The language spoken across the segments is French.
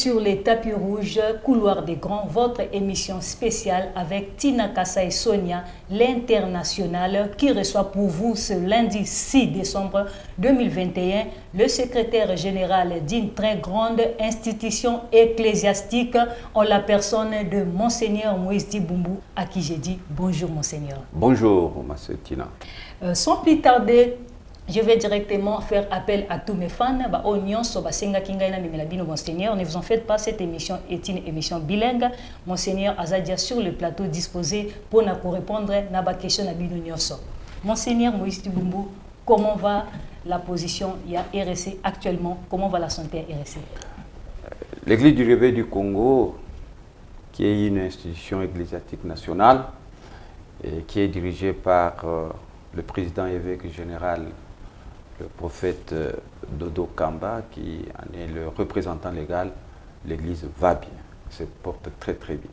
sur les tapis rouges, couloir des grands, votre émission spéciale avec Tina Kassai Sonia, l'internationale, qui reçoit pour vous ce lundi 6 décembre 2021 le secrétaire général d'une très grande institution ecclésiastique en la personne de Monseigneur Moïse Dibumbu, à qui j'ai dit bonjour Monseigneur. Bonjour, ma sœur Tina. Sans plus tarder, je vais directement faire appel à tous mes fans. Monseigneur, ne vous en faites pas, cette émission est une émission bilingue. Monseigneur Azadia sur le plateau disposé pour nous répondre à la question de Monseigneur Moïse Dibumbu, comment va la position à RSC actuellement? Comment va la santé à RSC? L'Église du Réveil du Congo, qui est une institution ecclésiastique nationale et qui est dirigée par le président évêque général, le prophète Dodo Kamba, qui en est le représentant légal, l'Église va bien, se porte très très bien.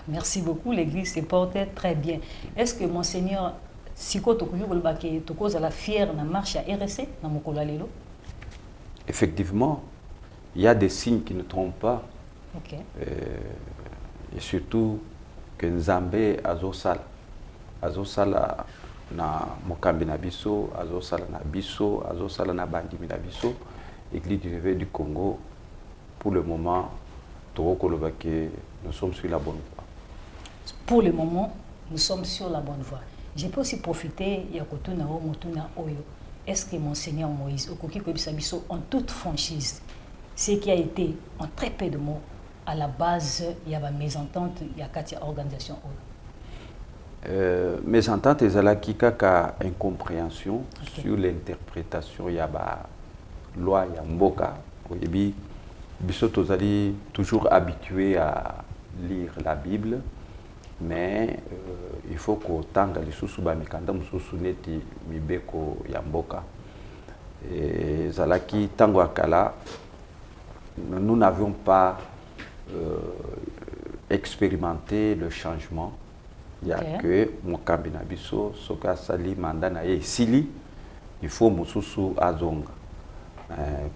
Merci beaucoup, l'Église se porte très bien. Est-ce que Monseigneur, si vous êtes fier de la marche à RSC, effectivement, il y a des signes qui ne trompent pas. Okay. Et surtout que Nzambe azosala na mokambi na biso, azosala na biso, azosala na bandimi na biso, Église du Réveil du Congo, pour le moment, nous sommes sur la bonne voie. Pour le moment, nous sommes sur la bonne voie. Je peux aussi profiter, est-ce que Monseigneur Moïse, en toute franchise, ce qui a été en très peu de mots, à la base, il y a une mésentente, il y a quatre organisations. Mésentente, il y a une incompréhension sur l'interprétation, il y a une loi, il y a un mboka. Biso tozali toujours habitué à lire la Bible, mais il faut que tanga lisusu ba mikanda mususu neti mibeko ya mboka. Et zalaki tango akala, nous n'avions pas expérimenté le changement. Il y a que mokambi na biso soka sali mandat na ye sili, il faut mususu azonga.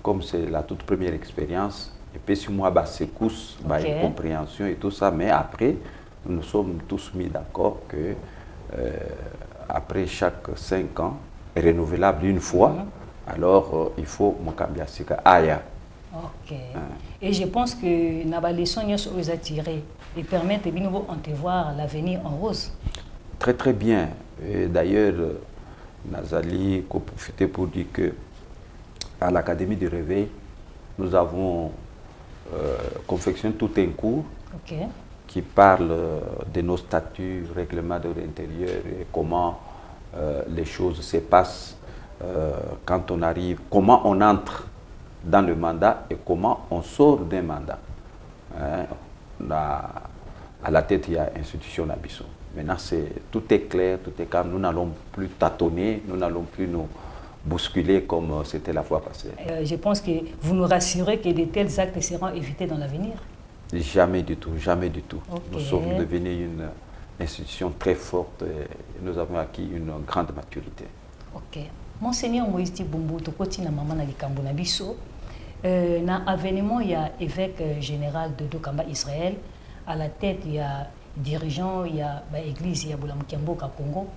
Comme c'est la toute première expérience, et puis sur moi, secousse, incompréhension et tout ça, mais après, nous nous sommes tous mis d'accord que après chaque 5 ans, renouvelable une fois, alors il faut Mokambi Asika Aya. Ok. Et je pense que Naba les soins sont attirés et permettent de nouveau entrevoir l'avenir en rose. Très très bien. D'ailleurs, Nazali a profité pour dire que à l'Académie du Réveil, nous avons confectionné tout un cours qui parle de nos statuts, règlements de l'intérieur et comment les choses se passent quand on arrive, comment on entre dans le mandat et comment on sort d'un mandat. À la tête, il y a l'institution Nabiso. Maintenant, tout est clair, tout est calme. Nous n'allons plus tâtonner, nous n'allons plus nous bousculer comme c'était la fois passée. Je pense que vous nous rassurez que de tels actes seront évités dans l'avenir. Jamais du tout, jamais du tout. Nous sommes devenus une institution très forte et nous avons acquis une grande maturité. Ok. Monseigneur Moïse Dibumbu, tu continues à maman Likambo Nabiso. Dans l'événement, il y a évêque général de Dokamba Israël. À la tête, il y a dirigeant, il y a l'église, il y a Boulamkiambo Congo.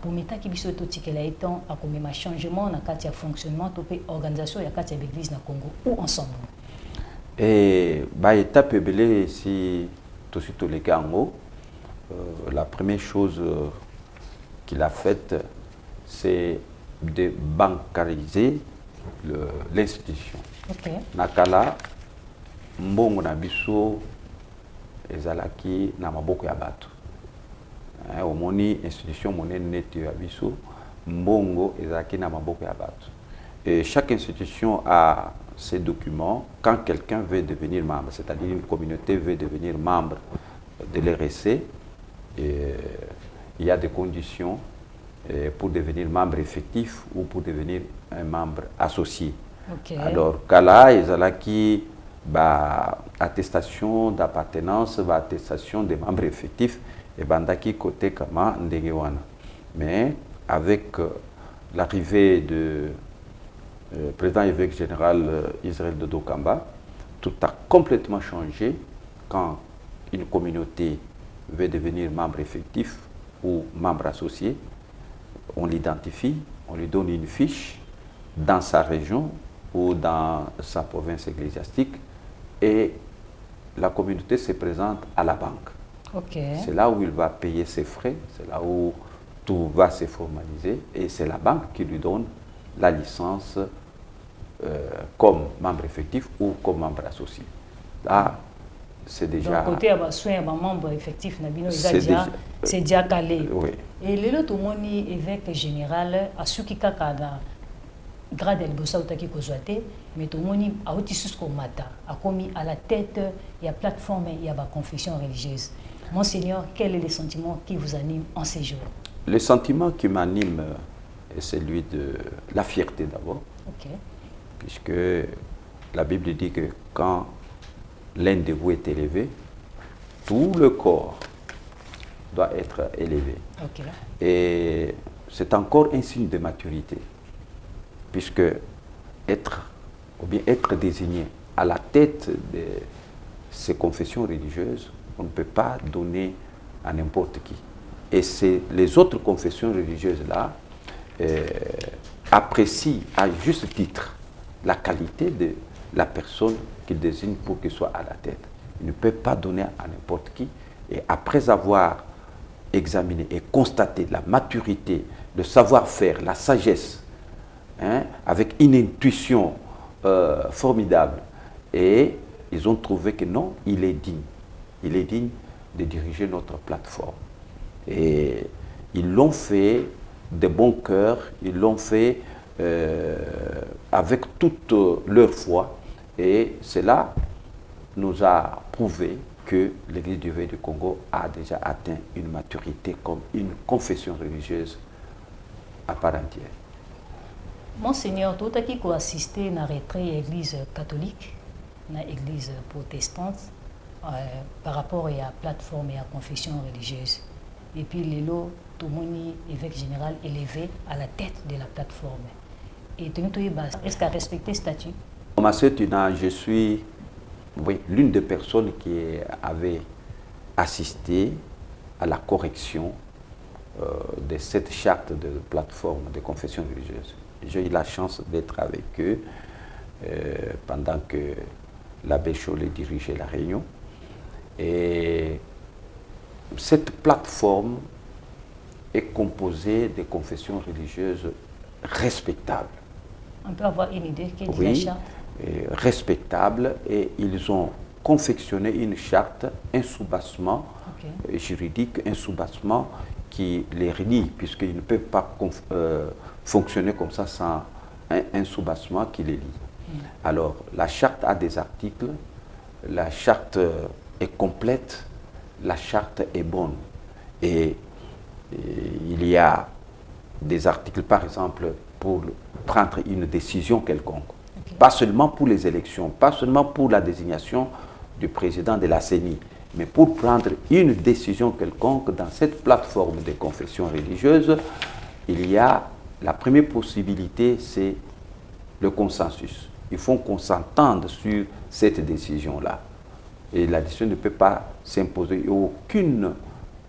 Pour mettre qui biso to tikela étant à comme un changement dans le fonctionnement de l'organisation et de l'église na Congo ou ensemble. Et étape belé si tout les Congo, la première chose qu'il a faite, c'est de bancariser l'institution. Nakala mbongo na biso ezalaki na maboko ya bato. Au moni institution monnaie neti ya biso mbongo ezalaki na maboko ya bato. Et chaque institution a ses documents quand quelqu'un veut devenir membre, c'est-à-dire une communauté veut devenir membre de l'RSC, il y a des conditions pour devenir membre effectif ou pour devenir un membre associé. Alors, Kala, ezalaki attestation d'appartenance, attestation des membres effectifs, et bandaki côté kama ndegewana. Mais avec l'arrivée du président évêque général Israël Dodo Kamba, tout a complètement changé quand une communauté veut devenir membre effectif ou membre associé. On l'identifie, on lui donne une fiche dans sa région ou dans sa province ecclésiastique et la communauté se présente à la banque. C'est là où il va payer ses frais, c'est là où tout va se formaliser et c'est la banque qui lui donne la licence comme membre effectif ou comme membre associé. Là, c'est déjà... Donc, côté membre effectif, c'est déjà calé. Oui. Et le tout monde évêque général, à ceux qui kakada, grade el bossa utaki kozwate, mais tout le monde a otisus komata, a commis à la tête, il y a plateforme, il y a la confession religieuse. Monseigneur, quel est le sentiment qui vous anime en ces jours? Le sentiment qui m'anime est celui de la fierté d'abord. Puisque la Bible dit que quand l'un de vous est élevé, tout le corps doit être élevé. Et c'est encore un signe de maturité, puisque être désigné à la tête de ces confessions religieuses, on ne peut pas donner à n'importe qui. Et les autres confessions religieuses-là apprécient à juste titre la qualité de la personne qu'ils désignent pour qu'il soit à la tête. Ils ne peuvent pas donner à n'importe qui. Et après avoir examiné et constaté la maturité, le savoir-faire, la sagesse, avec une intuition formidable, et ils ont trouvé que non, il est digne. Il est digne de diriger notre plateforme. Et ils l'ont fait de bon cœur, ils l'ont fait avec toute leur foi. Et cela nous a prouvé que l'Église du Veille du Congo a déjà atteint une maturité comme une confession religieuse à part entière. Monseigneur, tout ce qui a assisté à la retraite de l'Église catholique, à l'Église protestante, par rapport à la plateforme et à la confession religieuse. Et puis, Lélo, tout le monde, évêque général, élevé à la tête de la plateforme. Et est-ce qu'à respecter le statut? Ma sœur Tina, je suis l'une des personnes qui avait assisté à la correction de cette charte de plateforme de confession religieuse. J'ai eu la chance d'être avec eux pendant que l'abbé Chollet dirigeait la réunion. Et cette plateforme est composée de confessions religieuses respectables. On peut avoir une idée qui est la charte? Respectables, et ils ont confectionné une charte, un soubassement juridique, un soubassement qui les relie, puisqu'ils ne peuvent pas fonctionner comme ça sans un soubassement qui les lie. Alors, la charte a des articles, la charte est complète, la charte est bonne. Et il y a des articles, par exemple, pour prendre une décision quelconque. Pas seulement pour les élections, pas seulement pour la désignation du président de la CENI, mais pour prendre une décision quelconque dans cette plateforme de confession religieuse, il y a la première possibilité, c'est le consensus. Il faut qu'on s'entende sur cette décision-là. Et la décision ne peut pas s'imposer. Aucune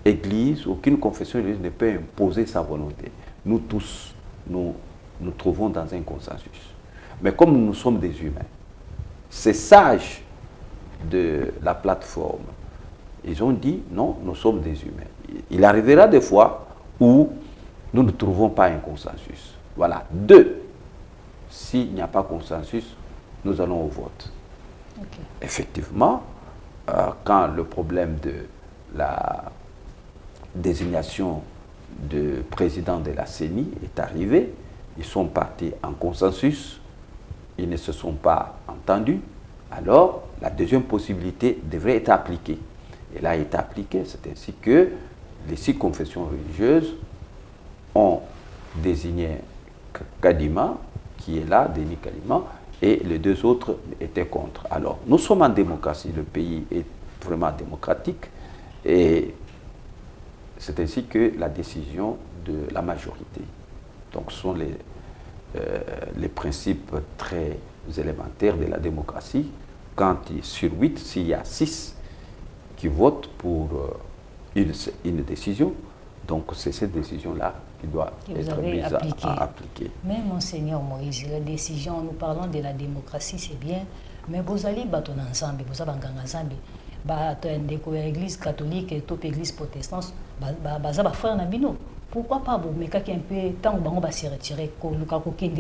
église, aucune confession religieuse ne peut imposer sa volonté. Nous tous, nous trouvons dans un consensus. Mais comme nous sommes des humains, ces sages de la plateforme, ils ont dit non, nous sommes des humains. Il arrivera des fois où nous ne trouvons pas un consensus. Voilà. 2, s'il n'y a pas consensus, nous allons au vote. Effectivement, quand le problème de la désignation du président de la CENI est arrivé, ils sont partis en consensus, ils ne se sont pas entendus, alors la deuxième possibilité devrait être appliquée. Elle a été appliquée, c'est ainsi que les 6 confessions religieuses ont désigné Kadima, qui est là, Denis Kadima, et les 2 autres étaient contre. Alors, nous sommes en démocratie, le pays est vraiment démocratique, et c'est ainsi que la décision de la majorité. Donc, ce sont les principes très élémentaires de la démocratie. sur 8, s'il y a 6 qui votent pour une décision, donc c'est cette décision-là qui doit être mise à appliquer. Mais Monseigneur Moïse, la décision, nous parlons de la démocratie, c'est bien, mais vous allez battre ensemble, vous allez ensemble. L'église catholique et l'église protestante, frère Nabino. Pourquoi pas vous mettez un peu tant que bango va se retirer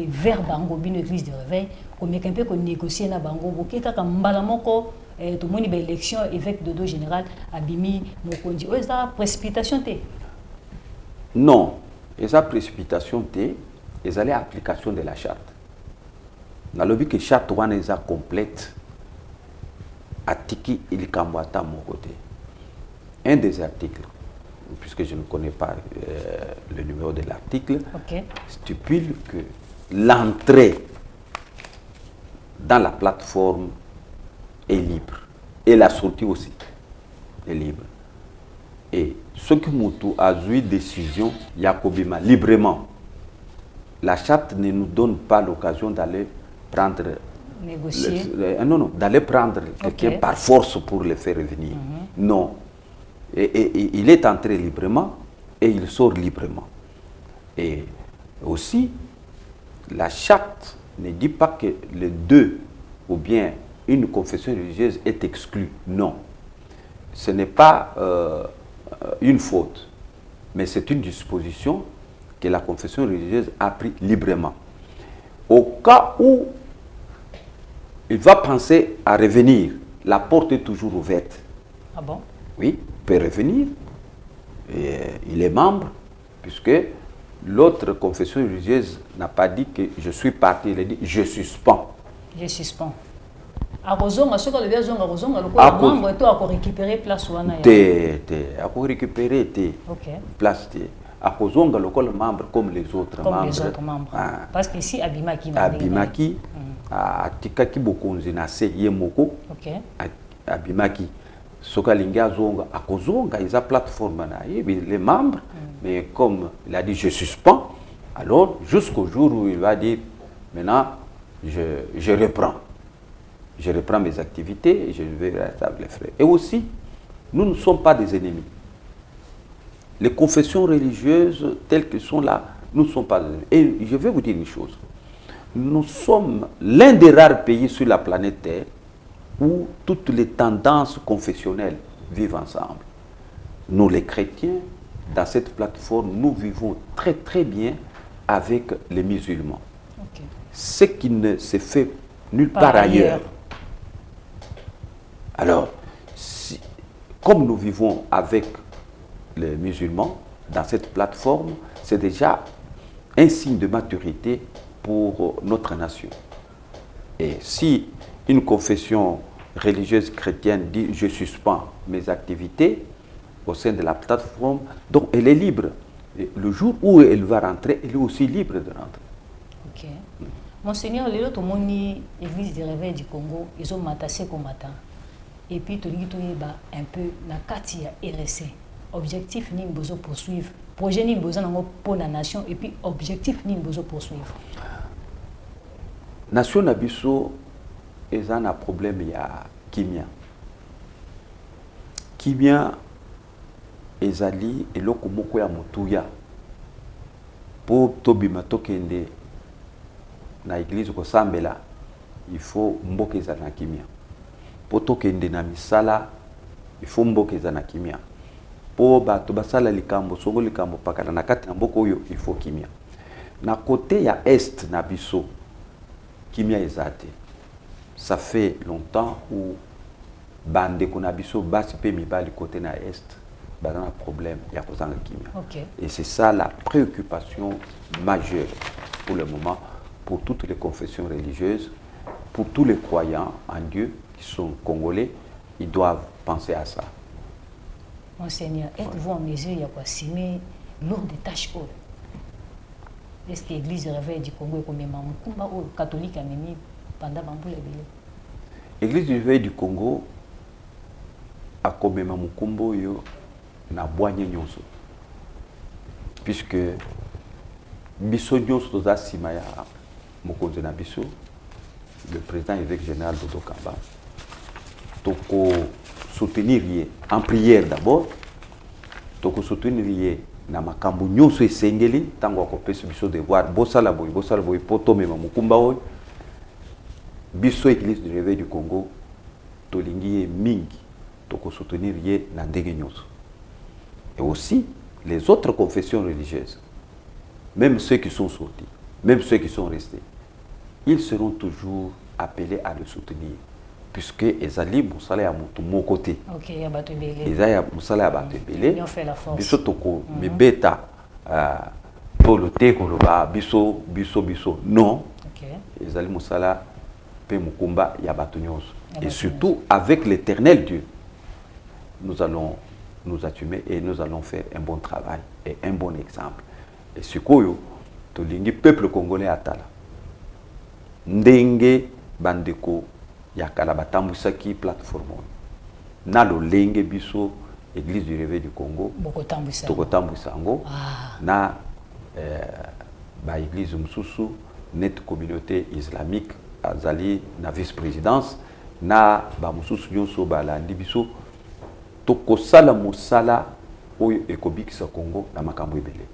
vers bango bino église de réveil, comme un peu négocier na bango, vous qui comme mbalamoko tout le monde élection évêque de dos général abimi mokondi. Est-ce que précipitation té? Non, et sa précipitation té, ils allaient application de la charte. Dans le but que charte one est complète. Atiki il kambata mon côté. Un des articles, puisque je ne connais pas le numéro de l'article, stipule que l'entrée dans la plateforme est libre et la sortie aussi est libre. Et ce que Moutou a eu décision, Yakobima, librement. La charte ne nous donne pas l'occasion d'aller prendre négocier. Non, d'aller prendre quelqu'un par force pour le faire revenir. Non. Et il est entré librement et il sort librement. Et aussi, la charte ne dit pas que les deux, ou bien une confession religieuse est exclue. Non. Ce n'est pas une faute, mais c'est une disposition que la confession religieuse a pris librement. Au cas où il va penser à revenir, la porte est toujours ouverte. Ah bon? Oui, il peut revenir. Et il est membre, puisque l'autre confession religieuse n'a pas dit que je suis parti, il a dit je suspends. Je suspends. À Rosonga, ce que le vieux Rosonga, le membre est à récupérer place ou à récupérer place. À Rosonga, le membre comme les autres membres. Comme les autres membres. Parce qu'ici, Abimaki. Abimaki. A tikaki bokonzi na se ye moko abimaki soka linga zonga akozonga isa plateforme na les membres mais comme il a dit je suspends alors jusqu'au jour où il va dire maintenant je reprends mes activités et je vais rétablir les frais. Et aussi nous ne sommes pas des ennemis. Les confessions religieuses telles qu'elles sont là, nous ne sommes pas des ennemis. Et je vais vous dire une chose. Nous sommes l'un des rares pays sur la planète Terre où toutes les tendances confessionnelles vivent ensemble. Nous, les chrétiens, dans cette plateforme, nous vivons très très bien avec les musulmans. Ce qui ne se fait nulle part ailleurs. Alors, comme nous vivons avec les musulmans dans cette plateforme, c'est déjà un signe de maturité pour notre nation. Et si une confession religieuse chrétienne dit je suspends mes activités au sein de la plateforme, donc elle est libre. Et le jour où elle va rentrer, elle est aussi libre de rentrer. Ok. Monseigneur, les autres l'église du réveil du Congo, ils ont matassé comme matin. Et puis tout le monde un peu na katia RSC. Objectif ni besoin poursuivre. Projet ni besoin pour la nation et puis objectif ni besoin poursuivre. Nation Nabiso est un problème il y a kimia. Kimia ezali eloko moko ya mutuya. Pour tobima tokende na église ko sambela, il faut mboke za na kimia. Pour tokende na misala, il faut mboke za na kimia. Pour bato basala likambo songo likambo pakala na kati na mboko oyo il faut kimia. Na côté ya est na biso kimia ezate. Ça fait longtemps où bande konabiso basi pe mibali côté na est bazana problème ya kozanga kimia. Et c'est ça la préoccupation majeure pour le moment pour toutes les confessions religieuses, pour tous les croyants en Dieu qui sont congolais, ils doivent penser à ça. Monseigneur, êtes-vous en mesure d'assumer lourde tâche? Est-ce que l'Église du réveil du Congo est comme un catholique a mis pendant Bamboula? L'Église du réveil du Congo a comme un mukumbo yo na boanye nyonso. Puisque biso nyonso toza sima ya mokonzi na biso, le président évêque général Dodo Kamba, toko soutenir en prière d'abord, toko soutenir na makambo nyonso esengeli tango akopesa biso devoir bosala boy poto mema mukumba oyo biso Église du Réveil du Congo tolingi mingi toko soutenir na ndenge nyonso. Et aussi les autres confessions religieuses, même ceux qui sont sortis, même ceux qui sont restés, ils seront toujours appelés à le soutenir. Puisque ezali musala ya mutu mon côté. OK, ya batebele. Ezali musala ya batebele. Ils ont fait la force. Biso toko mebeta polo te koloba biso. Non. OK. Ezali musala pe mukumba ya batu nyonso. Et surtout avec l'Éternel Dieu, nous allons nous assumer et nous allons faire un bon travail et un bon exemple. Et sikoyo tolingi peuple congolais atala. Ndenge bandeko yakala batambusaki plateforme na lolenge biso Église du Réveil du Congo tokotambwisa yango na ba église mususu net communauté islamique azali na vice-présidence na ba mususu nyonso balandi biso tokosala mosala oyo ekobikisa Congo na makambo ebele.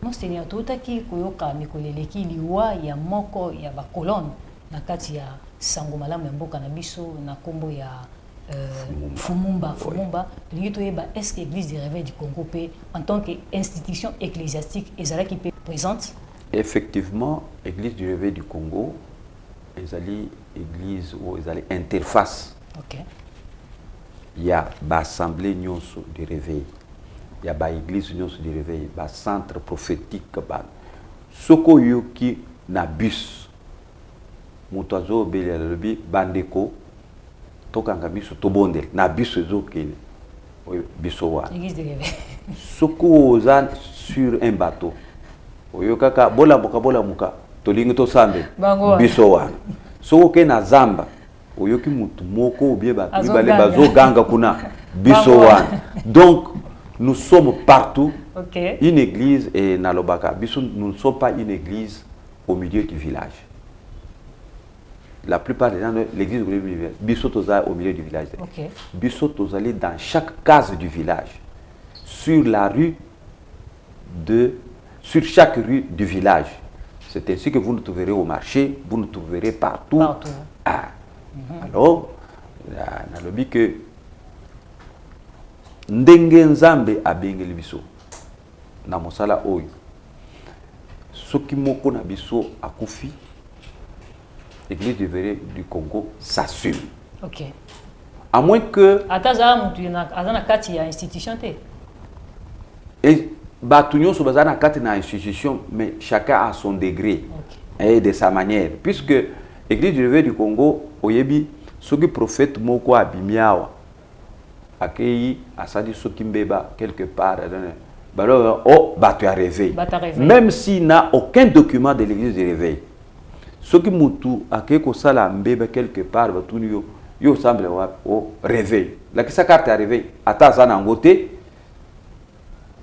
Monseigneur, totaki koyoka mikoleleki liwa ya moko ya ba colonne na kati ya sango malamu ya mboka na biso na kombo ya Fumumba. Lingi toyeba est-ce que l'Église du Réveil du Congo peut en tant qu'institution ecclésiastique ezalaki pe présente? Effectivement, l'Église du Réveil du Congo ezali église ou ezali interface. OK. Il y a l'assemblée nyonso du réveil. Il y a l'église nyonso du réveil, ba centre prophétique ba. Soko yoki na bus. Motoazo bele lobi bandeko tokanga biso tobondel na biso ezokele. Oyo biso wa. Église du Réveil. Soko ozan sur un bateau. Oyo kaka bola muka tolingi to sambe biso wa. Soko ke na zamba oyoki mutu moko obie bato bale bazo ganga kuna biso wa. Donc nous sommes partout. Okay. Une église et Nalobaka. Nous ne sommes pas une église au milieu du village. La plupart des gens, l'église au milieu du village. Bissotoza au milieu du village. Okay. Bissotoza dans chaque case du village. Sur la rue sur chaque rue du village. C'est ainsi que vous nous trouverez au marché, vous nous trouverez partout. Alors, Nalobi que ndenge nzambe abengeli biso na mosala oyo soki moko na biso akufi Église du Réveil du Congo s'assume. OK. À moins que ataza mutu na azana kati ya institution te. Et batu nyonso bazana kati na institution, mais chacun a son degré. Okay. Et de sa manière, puisque Église du Réveil du Congo oyebi soki prophète moko abimiawa accueilli à Sadi Sokimbeba quelque part. Batu a réveil. Même s'il n'a aucun document de l'église de réveil. Ce qui moutou a quelque sala mbeba quelque part, yo semble au réveil. La qui sa carte à réveil, Atazan Angote,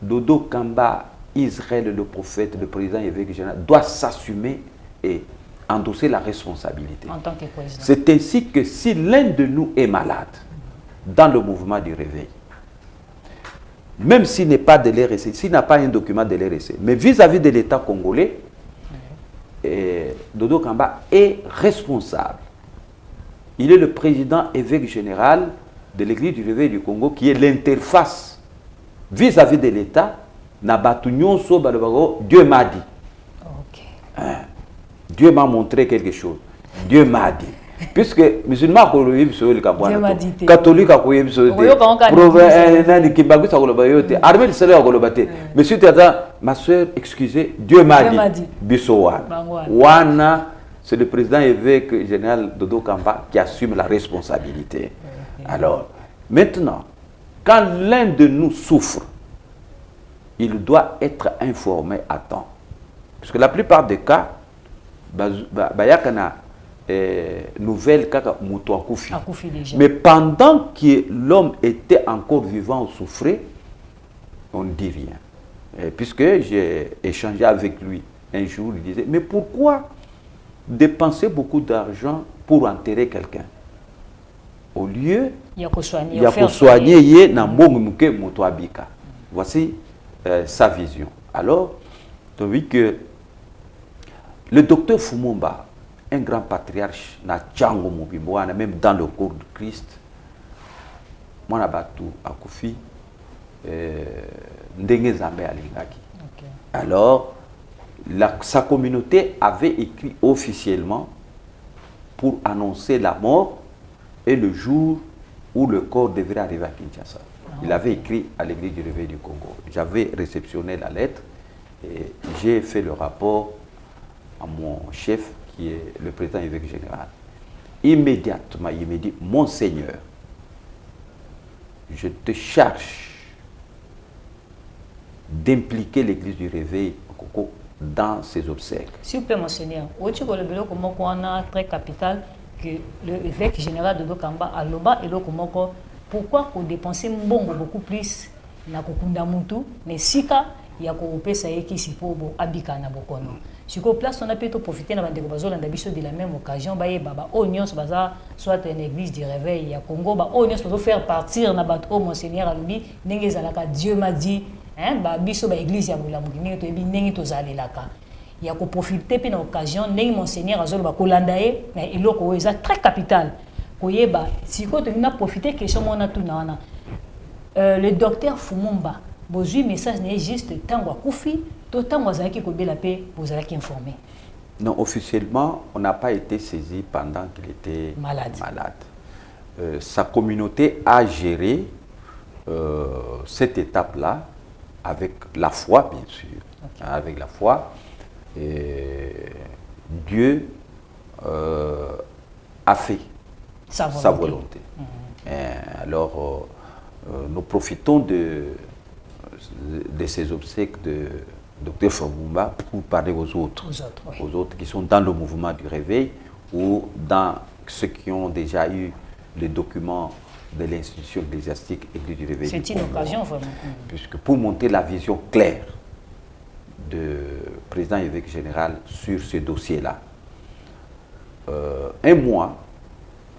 Dodo Kamba, Israël, le prophète, le président évêque général, doit s'assumer et endosser la responsabilité. En tant que président. C'est ainsi que si l'un de nous est malade, dans le mouvement du réveil, même s'il n'est pas de l'RSC, s'il n'a pas un document de l'RSC, mais vis-à-vis de l'État congolais, Dodo Kamba est responsable. Il est le président évêque général de l'Église du Réveil du Congo, qui est l'interface vis-à-vis de l'État. Dieu m'a dit. Okay. Dieu m'a montré quelque chose. Dieu m'a dit. Puisque musulman catholique ma soeur, excusez, Dieu m'a dit. C'est le président évêque général Dodo Kamba qui assume la responsabilité. Alors, maintenant, quand l'un de nous souffre, il doit être informé à temps. Parce que la plupart des cas, nouvelle kaka muto akufi. Mais pendant que l'homme était encore vivant ou souffrait, on ne dit rien. Puisque j'ai échangé avec lui un jour, il disait, mais pourquoi dépenser beaucoup d'argent pour enterrer quelqu'un? au lieu il y a soigner na mbongo muke moto abika. Voici sa vision. Alors, tu as vu que le docteur Fumumba, un grand patriarche, na Tchango Mobimboana, même dans le cours de Christ, moi na batu akufi ndenge zambe alingaki. Alors, sa communauté avait écrit officiellement pour annoncer la mort et le jour où le corps devrait arriver à Kinshasa. Il avait écrit à l'église du Réveil du Congo. J'avais réceptionné la lettre et j'ai fait le rapport à mon chef qui est le président évêque général. Immédiatement, il me dit, Monseigneur, je te charge d'impliquer l'église du Réveil au Congo dans ses obsèques. S'il vous plaît, Monseigneur, comment on a très capital que l'évêque général de Dokamba à Loba et Lokomoko, pourquoi on dépenser beaucoup plus na kokunda mutu, mais sika ya ko pesa yeki sipo abika na bokono. Sur place on a pu profiter na bandeko bazola ndabiso de la même occasion ba baba onions baza soit une église du réveil ya Congo ba onions pour faire partir na bato Monseigneur alobi ndenge zalaka Dieu m'a dit hein ba biso ba église ya bulamuki ndenge to ebi ndenge to zalelaka. Il y a profiter de l'occasion, Monseigneur Azol ba kolanda e na eloko eza très capital. Koyeba si ko tena profiter question mona tuna le docteur Fumumba bozui message n'est juste tango akufi to tango azaki ko bela pe bozalaki informé. Non, officiellement, on n'a pas été saisi pendant qu'il était malade. Sa communauté a géré cette étape-là avec la foi, bien sûr. Okay. Avec la foi. Et Dieu a fait sa volonté. Alors, nous profitons de ces obsèques de Dr Fumumba pour parler aux autres qui sont dans le mouvement du réveil ou dans ceux qui ont déjà eu les documents de l'institution ecclésiastique Église du Réveil. C'est une occasion vraiment. Puisque pour monter la vision claire de président évêque général sur ce dossier-là. Un mois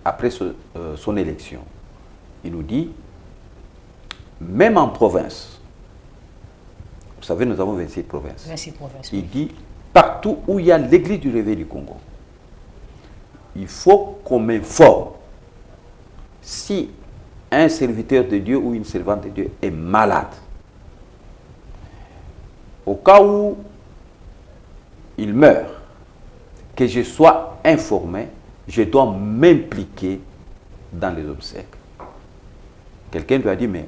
après son élection, il nous dit, même en province, vous savez, nous avons 26 provinces. 26 provinces. Il dit, partout où il y a l'église du Réveil du Congo, il faut qu'on m'informe si un serviteur de Dieu ou une servante de Dieu est malade. Au cas où il meurt, que je sois informé, je dois m'impliquer dans les obsèques. Quelqu'un lui a dit, mais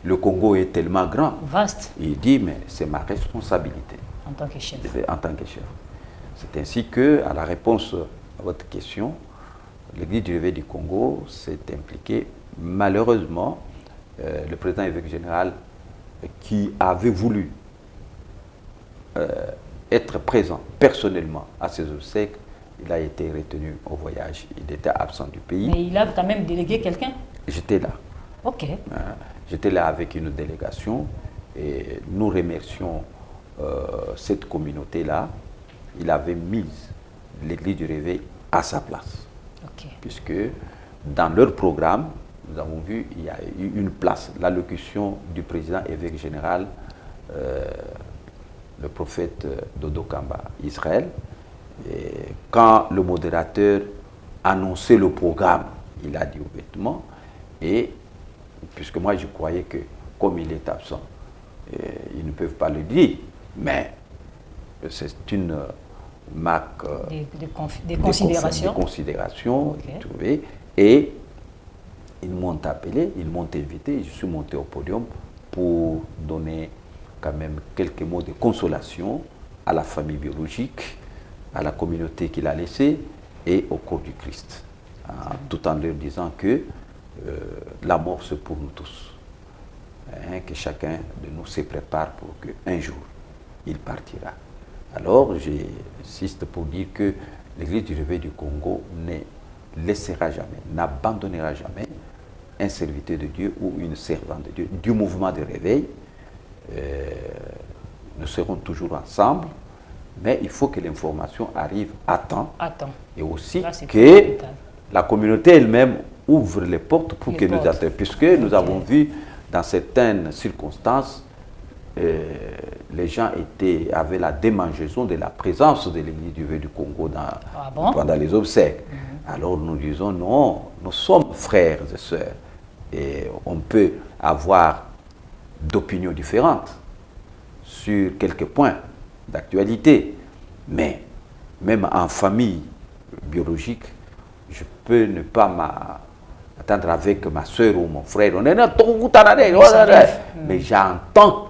le Congo est tellement grand. Vaste. Il dit, mais c'est ma responsabilité. En tant que chef. En tant que chef. C'est ainsi que, à la réponse à votre question, l'Église du Réveil du Congo s'est impliquée. Malheureusement, le président évêque général qui avait voulu être présent personnellement à ces obsèques, il a été retenu au voyage. Il était absent du pays. Mais il a quand même délégué quelqu'un? J'étais là. Ok. J'étais là avec une délégation et nous remercions cette communauté-là. Il avait mis l'Église du Réveil à sa place. Okay. Puisque dans leur programme, nous avons vu, il y a eu une place, l'allocution du président évêque général, le prophète Dodo Kamba, Israël. Et quand le modérateur annonçait le programme, il a dit ouvertement, et puisque moi je croyais que comme il est absent, ils ne peuvent pas le dire, mais c'est une marque des considérations. Des considérations, okay. Et ils m'ont appelé, ils m'ont invité, je suis monté au podium pour donner quand même quelques mots de consolation à la famille biologique, à la communauté qu'il a laissée et au corps du Christ, tout en leur disant que la mort c'est pour nous tous, que chacun de nous se prépare pour qu'un jour il partira. Alors j'insiste pour dire que l'Église du Réveil du Congo ne laissera jamais, n'abandonnera jamais un serviteur de Dieu ou une servante de Dieu du mouvement de réveil. Nous serons toujours ensemble, mais il faut que l'information arrive à temps. Et aussi que la communauté elle-même ouvre les portes pour que nous atteignions. Puisque nous avons vu dans certaines circonstances, les gens avaient la démangeaison de la présence de l'Église du Vœu du Congo pendant les obsèques. Alors nous disons non, nous sommes frères et sœurs. Et on peut avoir d'opinions différentes sur quelques points d'actualité. Mais même en famille biologique, je peux ne pas m'attendre avec ma soeur ou mon frère. On est là, mais j'entends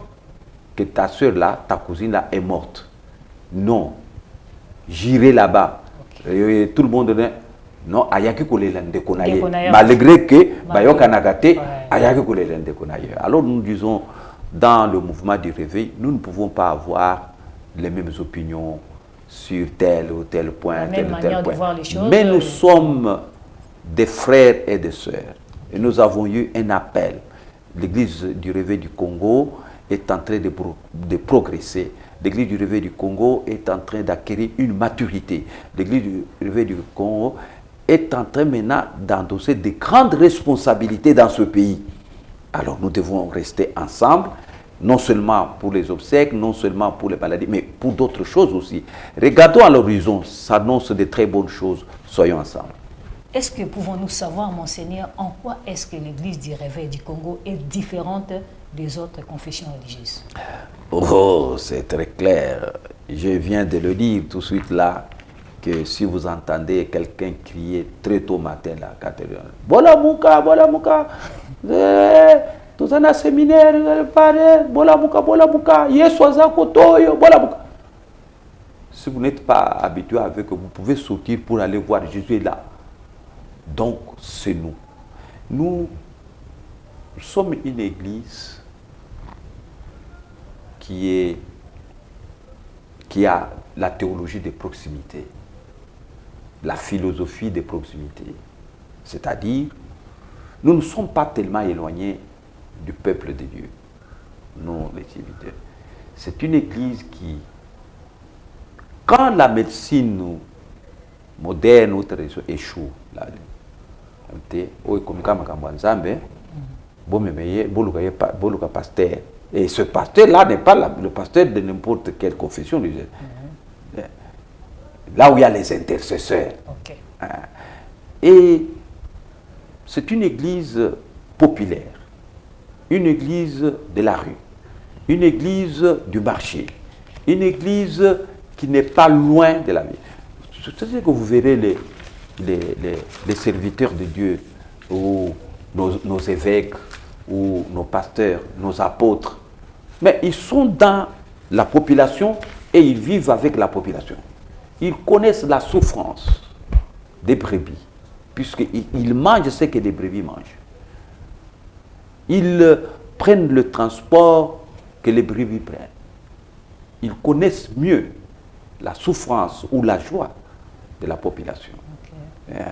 que ta soeur là, ta cousine là est morte. Non, j'irai là-bas. Okay. Tout le monde dit non, ayaki kolelande konaye. Malgré que bayoka nagate, ayaki kolelande konaye. Alors nous disons, dans le mouvement du réveil, nous ne pouvons pas avoir les mêmes opinions sur tel ou tel point, tel ou tel point. Mais nous sommes des frères et des sœurs. Et nous avons eu un appel. L'Église du Réveil du Congo est en train de progresser. L'Église du Réveil du Congo est en train d'acquérir une maturité. L'Église du Réveil du Congo est en train maintenant d'endosser de grandes responsabilités dans ce pays. Alors nous devons rester ensemble, non seulement pour les obsèques, non seulement pour les maladies, mais pour d'autres choses aussi. Regardons à l'horizon, ça annonce de très bonnes choses, soyons ensemble. Est-ce que pouvons-nous savoir, Monseigneur, en quoi est-ce que l'Église du Réveil du Congo est différente des autres confessions religieuses? Oh, c'est très clair. Je viens de le dire tout de suite là, que si vous entendez quelqu'un crier très tôt matin la cathédrale, « Bola Mouka, tout un séminaire, Bola Mouka, Yesoaza Kotoyo, Bola Mouka. » Si vous n'êtes pas habitué avec, vous pouvez sortir pour aller voir, Jésus est là. Donc, c'est nous. Nous sommes une église qui a la théologie de proximité, la philosophie de proximité. C'est-à-dire, nous ne sommes pas tellement éloignés du peuple de Dieu, nous les serviteurs. C'est une église qui, quand la médecine moderne ou traditionnelle échoue, et ce pasteur-là n'est pas le pasteur de n'importe quelle confession. Là où il y a les intercesseurs. Okay. Et c'est une église populaire, une église de la rue, une église du marché, une église qui n'est pas loin de la vie. C'est-à-dire que vous verrez les serviteurs de Dieu, ou nos évêques, ou nos pasteurs, nos apôtres, mais ils sont dans la population et ils vivent avec la population. Ils connaissent la souffrance des brebis, puisqu'ils mangent ce que les brebis mangent. Ils prennent le transport que les brebis prennent. Ils connaissent mieux la souffrance ou la joie de la population. Okay.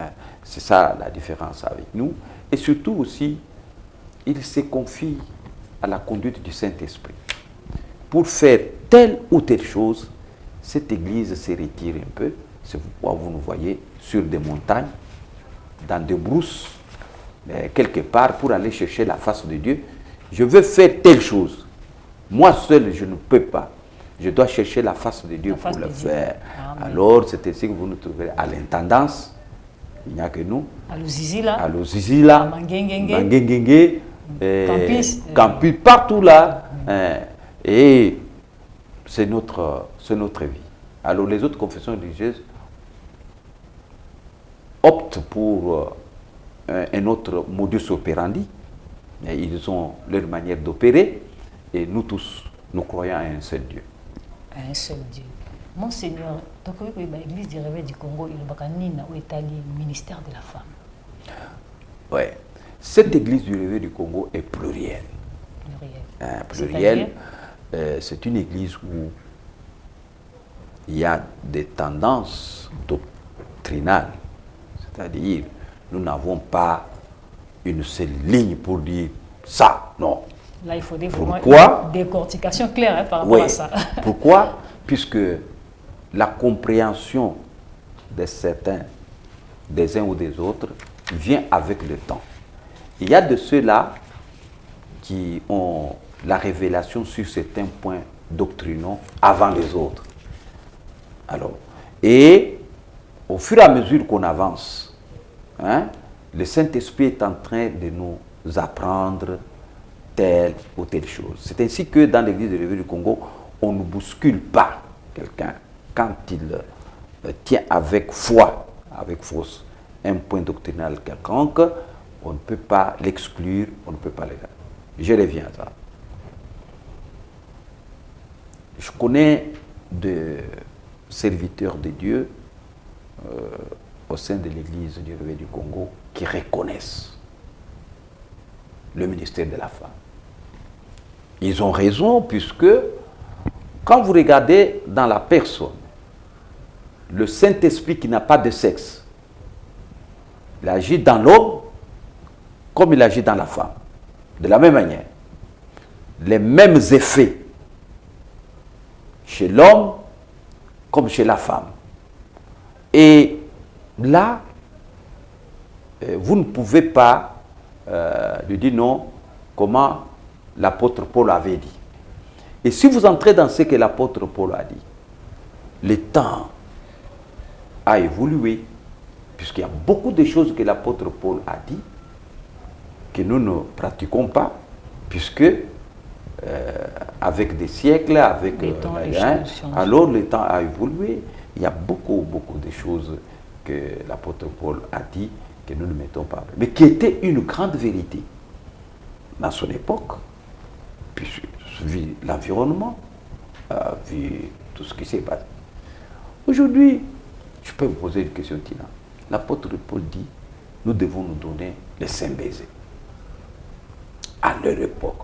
C'est ça la différence avec nous. Et surtout aussi, ils se confient à la conduite du Saint-Esprit. Pour faire telle ou telle chose, cette église se retire un peu. C'est pourquoi vous nous voyez sur des montagnes, dans des brousses, quelque part pour aller chercher la face de Dieu. Je veux faire telle chose. Moi seul, je ne peux pas. Je dois chercher la face de Dieu pour le faire. Amen. Alors, c'est ainsi que vous nous trouverez à l'intendance. Il n'y a que nous. À Luzizila, à Mangengenge, Campus, partout là. Et c'est notre vie. Alors, les autres confessions religieuses optent pour un autre modus operandi. Ils ont leur manière d'opérer. Et nous tous, nous croyons à un seul Dieu. Un seul Dieu. Monseigneur, l'Église du Réveil du Congo, il y a un ministère de la femme. Oui. Cette Église du Réveil du Congo est plurielle. Plurielle. C'est une église où il y a des tendances doctrinales. C'est-à-dire, nous n'avons pas une seule ligne pour dire ça, non. Là, il faut vraiment une décortication claire par rapport à ça. Pourquoi? Puisque la compréhension de certains, des uns ou des autres, vient avec le temps. Il y a de ceux-là qui ont la révélation sur certains points doctrinaux avant les autres. Alors, et au fur et à mesure qu'on avance, le Saint-Esprit est en train de nous apprendre telle ou telle chose. C'est ainsi que dans l'Église de l'Évêque du Congo, on ne bouscule pas quelqu'un quand il tient avec foi, avec force, un point doctrinal quelconque. On ne peut pas l'exclure, on ne peut pas l'égaler. Je reviens à ça. Je connais des serviteurs de Dieu au sein de l'Église du Réveil du Congo qui reconnaissent le ministère de la femme. Ils ont raison puisque quand vous regardez dans la personne, le Saint-Esprit qui n'a pas de sexe, il agit dans l'homme comme il agit dans la femme. De la même manière, les mêmes effets chez l'homme comme chez la femme. Et là, vous ne pouvez pas lui dire non, comment l'apôtre Paul avait dit. Et si vous entrez dans ce que l'apôtre Paul a dit, le temps a évolué, puisqu'il y a beaucoup de choses que l'apôtre Paul a dit que nous ne pratiquons pas, puisque avec des siècles, avec alors le temps a évolué. Il y a beaucoup de choses que l'apôtre Paul a dit que nous ne mettons pas, mais qui était une grande vérité dans son époque, puis vu l'environnement, vu tout ce qui s'est passé. Aujourd'hui, je peux vous poser une question, Tina. L'apôtre Paul dit, nous devons nous donner les saints baisers. À leur époque,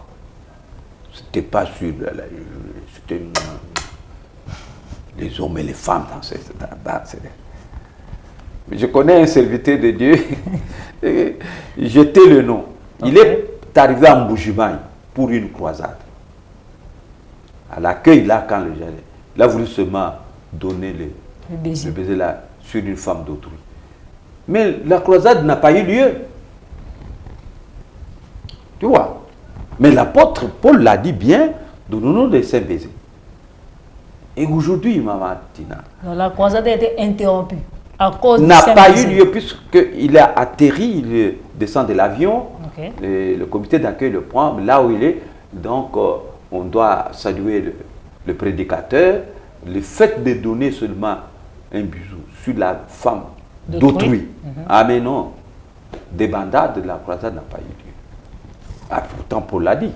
c'était pas sur c'était les hommes et les femmes dans cette. Mais je connais un serviteur de Dieu, j'étais le nom. Il est arrivé à Mboujimaï pour une croisade. À l'accueil, là, quand le gens, il a voulu seulement donner le baiser là sur une femme d'autrui. Mais la croisade n'a pas eu lieu. Tu vois? Mais l'apôtre Paul l'a dit bien, donnons-nous des saints baisers. Et aujourd'hui, Maman Tina, la croisade a été interrompue à cause n'a pas eu lieu puisqu'il a atterri, il descend de l'avion, le comité d'accueil le prend là où il est. Donc, on doit saluer le prédicateur. Le fait de donner seulement un bisou sur la femme d'autrui. Ah mais non, débandade de la croisade n'a pas eu lieu. Ah, pourtant Paul l'a dit.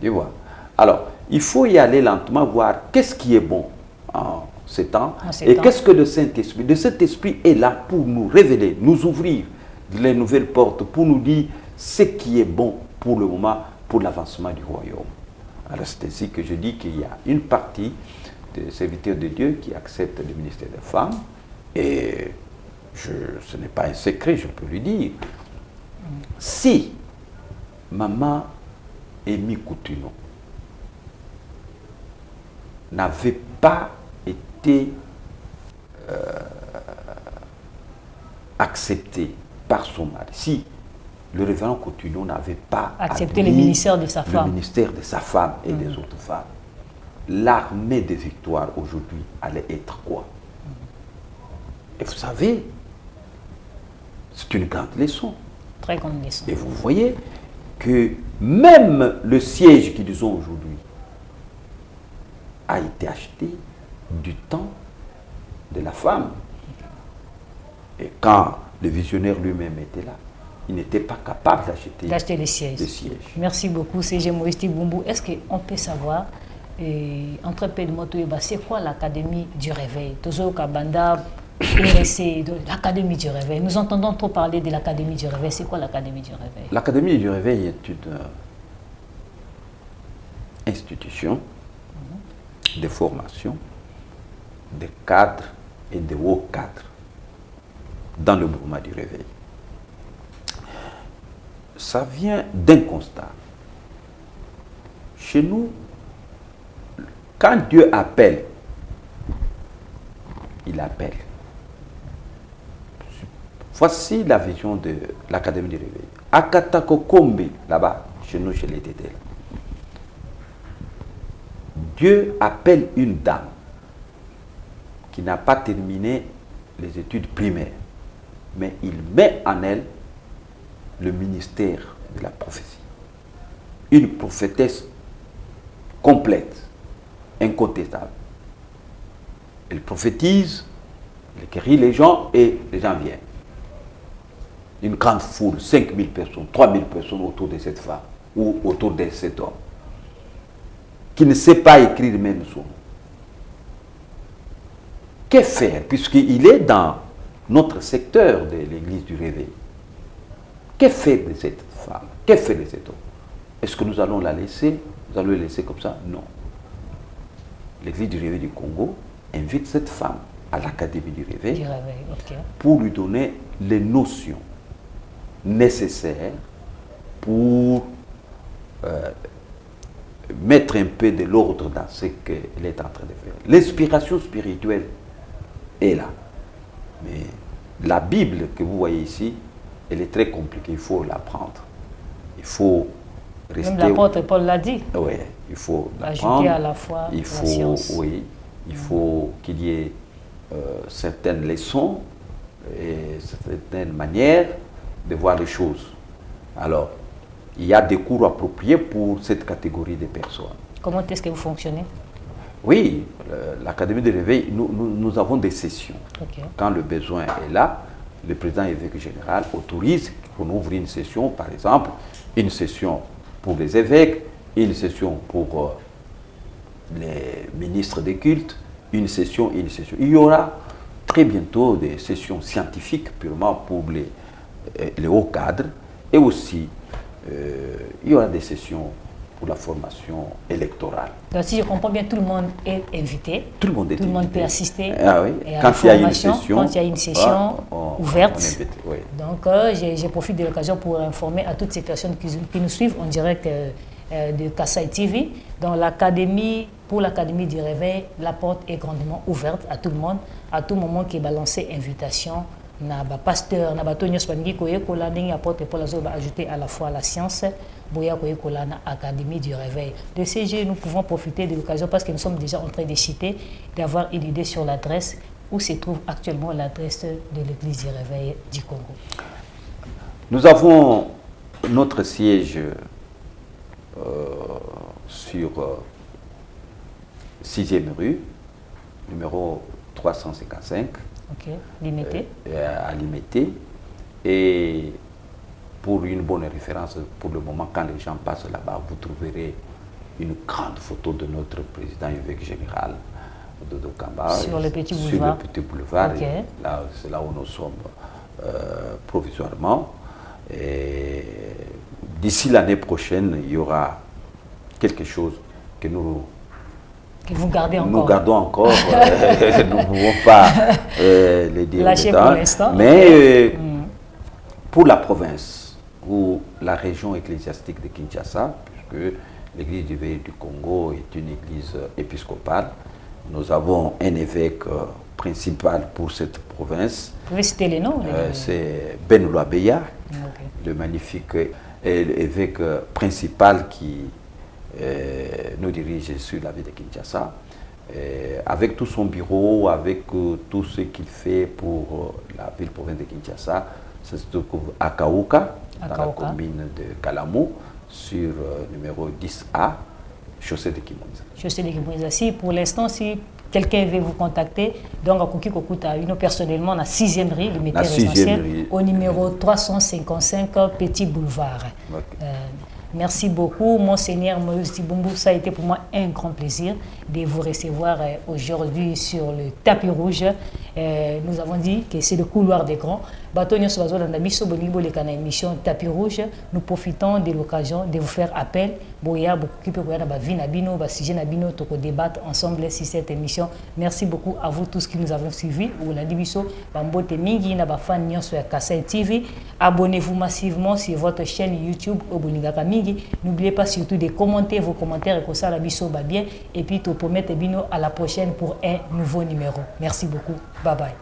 Tu vois. Alors, il faut y aller lentement, voir qu'est-ce qui est bon en ces temps et qu'est-ce que le Saint-Esprit. Le Saint-Esprit est là pour nous révéler, nous ouvrir les nouvelles portes, pour nous dire ce qui est bon pour le moment, pour l'avancement du royaume. Alors c'est ainsi que je dis qu'il y a une partie des serviteurs de Dieu qui acceptent le ministère des femmes, et ce n'est pas un secret, je peux lui dire. Si Maman Amy Coutinho n'avait pas été acceptée par son mari, si le révérend Coutinho n'avait pas accepté le ministère de sa femme, et des autres femmes, l'armée de victoire aujourd'hui allait être quoi? Et vous savez, c'est une grande leçon. Très grande leçon. Et vous voyez que même le siège qu'ils ont aujourd'hui a été acheté du temps de la femme. Et quand le visionnaire lui-même était là, il n'était pas capable d'acheter les sièges. Merci beaucoup, C.G. Moïse Tiboumbu. Est-ce qu'on peut savoir, entre Pédimoto-Eba, c'est quoi l'Académie du Réveil? Tozo Kabanda, l'Académie du Réveil. Nous entendons trop parler de l'Académie du Réveil. C'est quoi l'Académie du Réveil? L'Académie du Réveil est une institution de formation des cadres et des hauts cadres dans le mouvement du Réveil. Ça vient d'un constat. Chez nous, quand Dieu appelle, il appelle. Voici la vision de l'Académie du Réveil. Akatako Kombe, là-bas, chez nous, chez les Tétels. Dieu appelle une dame qui n'a pas terminé les études primaires, mais il met en elle le ministère de la prophétie. Une prophétesse complète, incontestable. Elle prophétise, elle guérit les gens et les gens viennent. Une grande foule, 5000 personnes, 3000 personnes autour de cette femme ou autour de cet homme qui ne sait pas écrire même son nom. Que faire puisqu'il est dans notre secteur de l'église du réveil? Que faire de cette femme? Que faire de cet homme? Est-ce que nous allons la laisser? Nous allons la laisser comme ça? Non. L'église du réveil du Congo invite cette femme à l'Académie du réveil, okay, pour lui donner les notions nécessaires pour mettre un peu de l'ordre dans ce qu'elle est en train de faire. L'inspiration spirituelle est là. Mais la Bible que vous voyez ici, elle est très compliquée, il faut l'apprendre. Il faut rester... Même l'apôtre Paul l'a dit. Oui, il faut l'apprendre. Ajouter à la foi il faut, la science. Oui, il faut qu'il y ait certaines leçons et certaines manières de voir les choses. Alors, il y a des cours appropriés pour cette catégorie de personnes. Comment est-ce que vous fonctionnez? Oui, l'Académie de réveil, nous avons des sessions. Okay. Quand le besoin est là, le président évêque général autorise qu'on ouvre une session, par exemple, une session pour les évêques, une session pour les ministres des cultes, une session, une session. Il y aura très bientôt des sessions scientifiques purement pour les hauts cadres et aussi il y aura des sessions pour la formation électorale. Donc, si je comprends bien, tout le monde est invité. Tout le monde est invité. Tout le monde peut assister. Ah oui. Quand il y a une session, quand il y a une session ouverte. On invite, oui. Donc, je profite de l'occasion pour informer à toutes ces personnes qui nous suivent en direct de Kassai TV. Dans l'Académie, pour l'Académie du Réveil, la porte est grandement ouverte à tout le monde. À tout moment qui est balancé invitation. Na ba pasteur na ba tonyo spangi ko yekola ndenge apôtre Paul azo ba ajouter à la fois la science boya ko yekola na Académie du Réveil. De ces jeux, nous pouvons profiter de l'occasion parce que nous sommes déjà en train de citer, d'avoir une idée sur l'adresse où se trouve actuellement l'adresse de l'église du Réveil du Congo. Nous avons notre siège sur 6e rue, numéro 355. Ok, limité. À Limité. Et pour une bonne référence, pour le moment, quand les gens passent là-bas, vous trouverez une grande photo de notre président évêque général, Dodo Kamba. Sur le petit boulevard. Sur le petit boulevard. Okay. C'est là où nous sommes provisoirement. D'ici l'année prochaine, il y aura quelque chose que vous gardez encore. Nous gardons encore. Nous ne pouvons pas les dire. Lâcher pour l'instant. Mais pour la province ou la région ecclésiastique de Kinshasa, puisque l'église du Réveil du Congo est une église épiscopale, nous avons un évêque principal pour cette province. Vous pouvez citer les noms? C'est Ben Loabeya, le magnifique évêque principal qui nous dirige sur la ville de Kinshasa, avec tout son bureau, avec tout ce qu'il fait pour la ville-province de Kinshasa. Ça se trouve à Kaouka, dans la commune de Kalamou, sur numéro 10A, chaussée de Kimouza. Chaussée de Kimouza. Si pour l'instant, si quelqu'un veut vous contacter, donc à Koki Kokuta, personnellement, à 6e rue, limité résidentiel, au numéro 355 Petit Boulevard. Okay. Merci beaucoup, Monseigneur Moïse Tibombou. Ça a été pour moi un grand plaisir de vous recevoir aujourd'hui sur le tapis rouge. Nous avons dit que c'est le couloir des grands. Émission Tapis Rouge. Nous profitons de l'occasion de vous faire appel. Débattre ensemble sur cette émission. Merci beaucoup à vous tous qui nous avez suivis. Abonnez-vous massivement sur votre chaîne YouTube N'oubliez pas surtout de commenter vos commentaires et que ça la biso va bien. Et puis te promettre à la prochaine pour un nouveau numéro. Merci beaucoup. Bye bye.